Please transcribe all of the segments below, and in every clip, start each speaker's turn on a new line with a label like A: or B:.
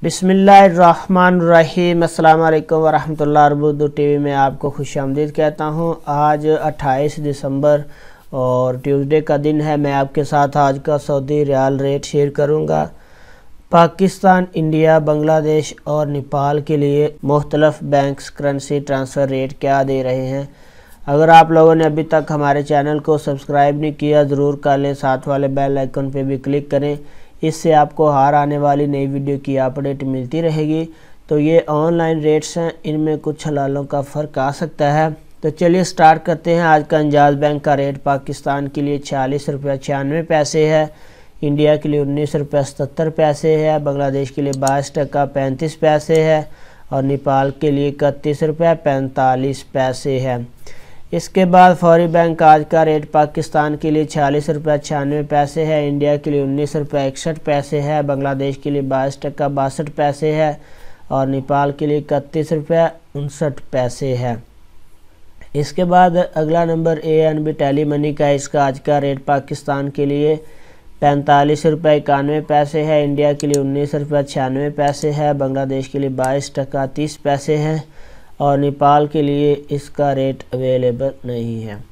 A: बिस्मिल्लाहिर्रहमानिर्रहीम। अस्सलाम वालेकुम वरहमतुल्लाहि उर्दू टीवी में आपको खुशामदीद कहता हूँ। आज 28 दिसंबर और ट्यूसडे का दिन है। मैं आपके साथ आज का सऊदी रियाल रेट शेयर करूँगा। पाकिस्तान, इंडिया, बांग्लादेश और नेपाल के लिए मुख्तलिफ बैंक्स करेंसी ट्रांसफ़र रेट क्या दे रहे हैं। अगर आप लोगों ने अभी तक हमारे चैनल को सब्सक्राइब नहीं किया ज़रूर कर लें, साथ वाले बेल आइकन पे भी क्लिक करें। इससे आपको हर आने वाली नई वीडियो की अपडेट मिलती रहेगी। तो ये ऑनलाइन रेट्स हैं, इनमें कुछ हलालों का फ़र्क आ सकता है। तो चलिए स्टार्ट करते हैं। आज का अंजाज बैंक का रेट पाकिस्तान के लिए 46 रुपये 96 पैसे है, इंडिया के लिए 19 रुपये 77 पैसे है, बांग्लादेश के लिए 22 टका 35 पैसे है और नेपाल के लिए 31 रुपये 45 पैसे है। इसके बाद फौरी बैंक आज का रेट पाकिस्तान के लिए 46 रुपये 96 पैसे है, इंडिया के लिए 19 रुपये 61 पैसे है, बांग्लादेश के लिए 22 टका 62 पैसे है और नेपाल के लिए 31 रुपये 59 पैसे है। इसके बाद अगला नंबर ANB टेली मनी का। इसका आज का रेट पाकिस्तान के लिए 45 रुपये 91 पैसे है, इंडिया के लिए 19 रुपये 96 पैसे है, बांग्लादेश के लिए 22 टका 30 पैसे है और नेपाल के लिए इसका रेट अवेलेबल नहीं है।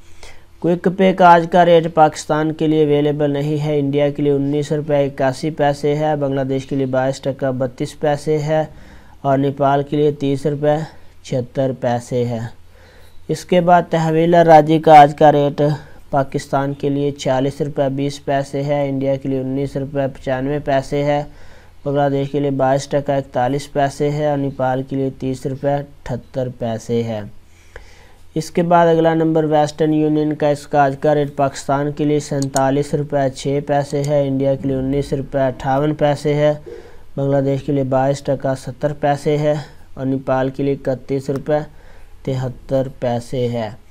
A: क्विक पे का आज का रेट पाकिस्तान के लिए अवेलेबल नहीं है, इंडिया के लिए 19 रुपये 81 पैसे है, बांग्लादेश के लिए 22 टका 32 पैसे है और नेपाल के लिए 30 रुपये 76 पैसे है। इसके बाद तहवीला राजी का आज का रेट पाकिस्तान के लिए 40 रुपये 20 पैसे है, इंडिया के लिए 19 रुपये 95 पैसे है, बांग्लादेश के लिए 22 टका 41 पैसे है और नेपाल के लिए 30 रुपये 78 पैसे है। इसके बाद अगला नंबर वेस्टर्न यूनियन का। इसका आज का रेट पाकिस्तान के लिए 47 रुपये 6 पैसे है, इंडिया के लिए 19 रुपये 58 पैसे है, बांग्लादेश के लिए 22 टका 70 पैसे है और नेपाल के लिए 31 रुपये 73 पैसे है।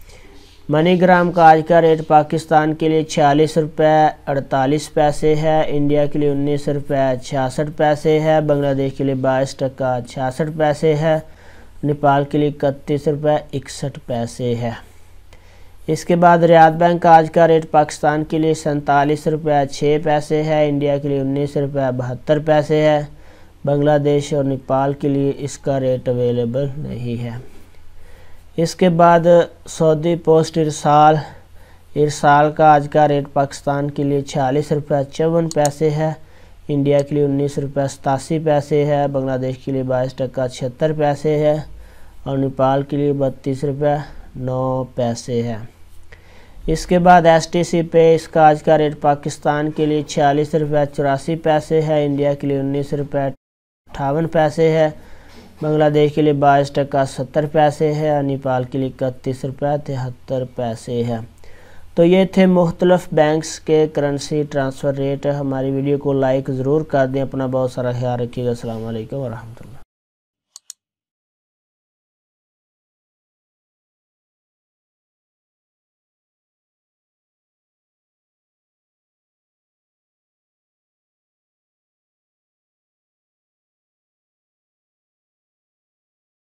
A: मनीग्राम का आज का रेट पाकिस्तान के लिए 46 रुपये 48 पैसे है, इंडिया के लिए 19 रुपये 66 पैसे है, बांग्लादेश के लिए 22 टका 66 पैसे है, नेपाल के लिए 31 रुपये 61 पैसे है। इसके बाद रियाद बैंक का आज का रेट पाकिस्तान के लिए 47 रुपये 6 पैसे है, इंडिया के लिए 19 रुपये 72 पैसे है, बांग्लादेश और नेपाल के लिए इसका रेट अवेलेबल नहीं है। इसके बाद सऊदी पोस्ट इरसाल का आज का रेट पाकिस्तान के लिए 46 रुपये 54 पैसे है, इंडिया के लिए 19 रुपये 87 पैसे है, बांग्लादेश के लिए 22 टका 76 पैसे है और नेपाल के लिए 32 रुपये 9 पैसे है। इसके बाद STC पे। इसका आज का रेट पाकिस्तान के लिए 46 रुपये 84 पैसे है, इंडिया के लिए 19 रुपये 58 पैसे है, बांग्लादेश के लिए 22 टका 70 पैसे है और नेपाल के लिए 31 रुपये 73 पैसे है। तो ये थे मुख्तलिफ बैंक्स के करेंसी ट्रांसफ़र रेट। हमारी वीडियो को लाइक ज़रूर कर दें। अपना बहुत सारा ख्याल रखिएगा। अस्सलाम वालेकुम वरहमतुल्लाह।